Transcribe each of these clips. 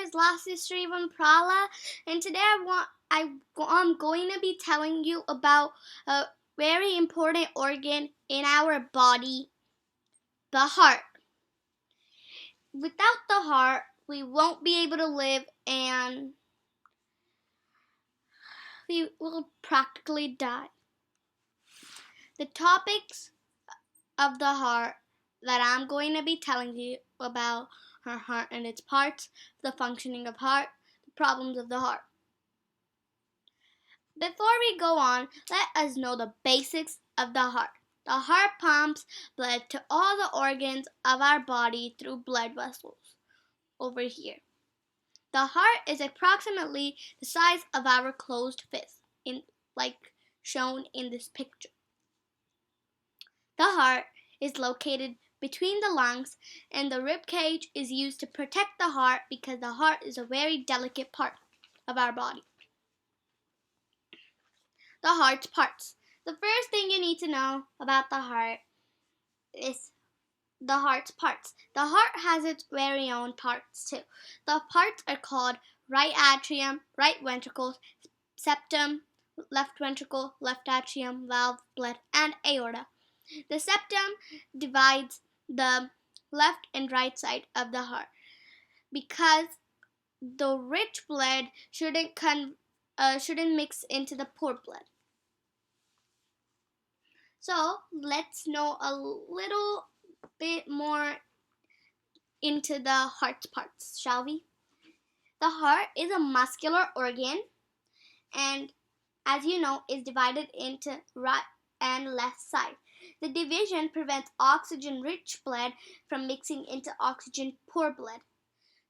is Lasya Prala, and today I'm going to be telling you about a very important organ in our body, the heart. Without the heart, we won't be able to live, and we will practically die. The topics of the heart that I'm going to be telling you about our heart and its parts, the functioning of heart, the problems of the heart. Before we go on, let us know the basics of the heart. The heart pumps blood to all the organs of our body through blood vessels over here. The heart is approximately the size of our closed fist, like shown in this picture. The heart is located between the lungs, and the rib cage is used to protect the heart because the heart is a very delicate part of our body. The heart's parts. The first thing you need to know about the heart is the heart's parts. The heart has its very own parts too. The parts are called right atrium, right ventricle, septum, left ventricle, left atrium, valve, blood, and aorta. The septum divides the left and right side of the heart because the rich blood shouldn't mix into the poor blood. So let's know a little bit more into the heart's parts, shall we? The heart is a muscular organ and, as you know, is divided into right and left side. The division prevents oxygen-rich blood from mixing into oxygen-poor blood.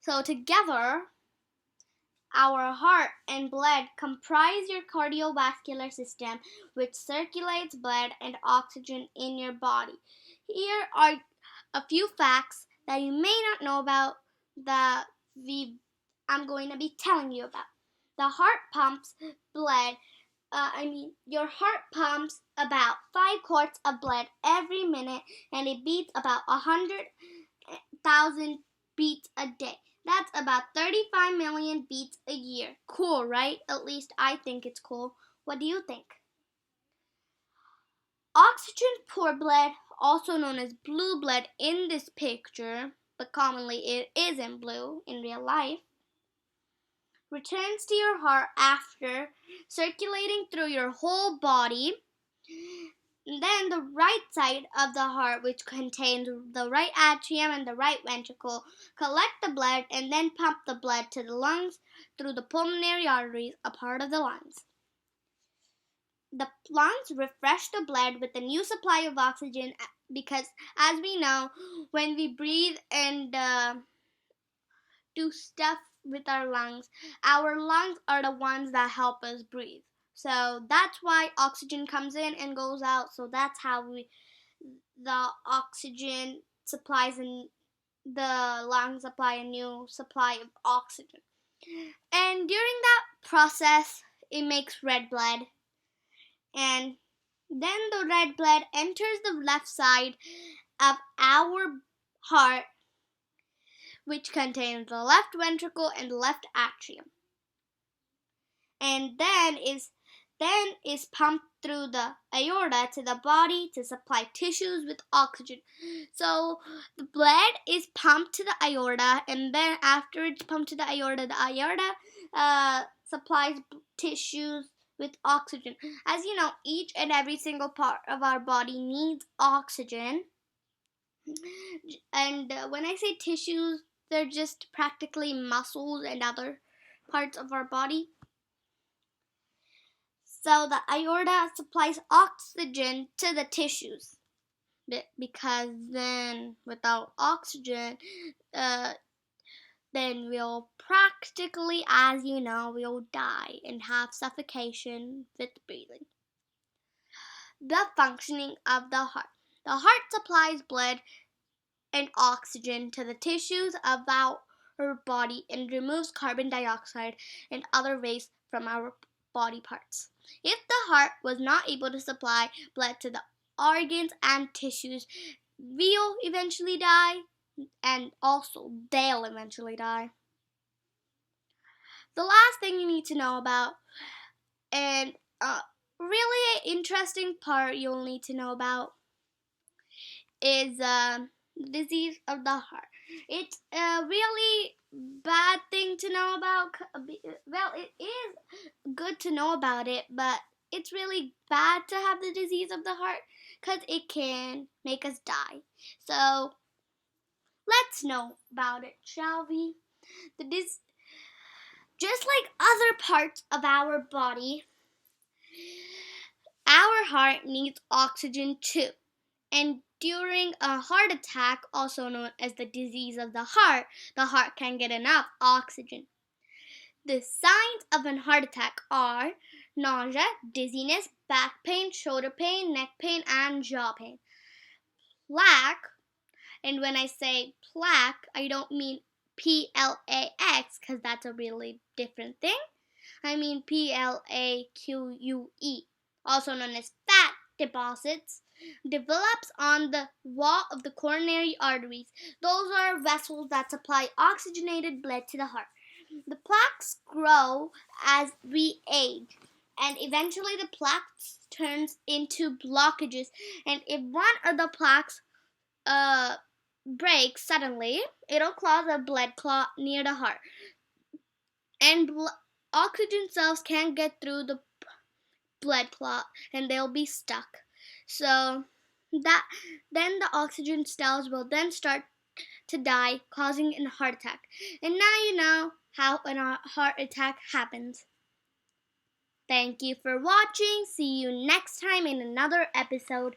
So together, our heart and blood comprise your cardiovascular system, which circulates blood and oxygen in your body. Here are a few facts that you may not know about that I'm going to be telling you about. The heart pumps blood. Your heart pumps about 5 quarts of blood every minute, and it beats about 100,000 beats a day. That's about 35 million beats a year. Cool, right? At least I think it's cool. What do you think? Oxygen-poor blood, also known as blue blood in this picture, but commonly it isn't blue in real life, returns to your heart after circulating through your whole body. Then the right side of the heart, which contains the right atrium and the right ventricle, collect the blood and then pump the blood to the lungs through the pulmonary arteries, a part of the lungs. The lungs refresh the blood with a new supply of oxygen because, as we know, when we breathe and do stuff with our lungs are the ones that help us breathe. So that's why oxygen comes in and goes out. So that's how the oxygen supplies and the lungs supply a new supply of oxygen. And during that process, it makes red blood. And then the red blood enters the left side of our heart, which contains the left ventricle and the left atrium. And then is pumped through the aorta to the body to supply tissues with oxygen. So the blood is pumped to the aorta, and then after it's pumped to the aorta supplies tissues with oxygen. As you know, each and every single part of our body needs oxygen. And when I say tissues, they're just practically muscles and other parts of our body. So the aorta supplies oxygen to the tissues because then without oxygen, then we'll practically, as you know, we'll die and have suffocation with breathing. The functioning of the heart. The heart supplies blood and oxygen to the tissues of our body and removes carbon dioxide and other waste from our body parts. If the heart was not able to supply blood to the organs and tissues, we'll eventually die, and also they'll eventually die. The last thing you need to know about, and really interesting part you'll need to know about, is disease of the heart. It's a really bad thing to know about. Well, it is good to know about it, but it's really bad to have the disease of the heart because it can make us die. So let's know about it, shall we? Just like other parts of our body, our heart needs oxygen too. And during a heart attack, also known as the disease of the heart can't get enough oxygen. The signs of a heart attack are nausea, dizziness, back pain, shoulder pain, neck pain, and jaw pain. Plaque, and when I say plaque, I don't mean PLAX because that's a really different thing. I mean PLAQUE, also known as fat deposits, develops on the wall of the coronary arteries. Those are vessels that supply oxygenated blood to the heart. The plaques grow as we age, and eventually the plaques turns into blockages. And if one of the plaques breaks suddenly, it'll cause a blood clot near the heart, and oxygen cells can't get through the blood clot and they'll be stuck. So then the oxygen cells will then start to die, causing a heart attack. And now you know how a heart attack happens. Thank you for watching. See you next time in another episode.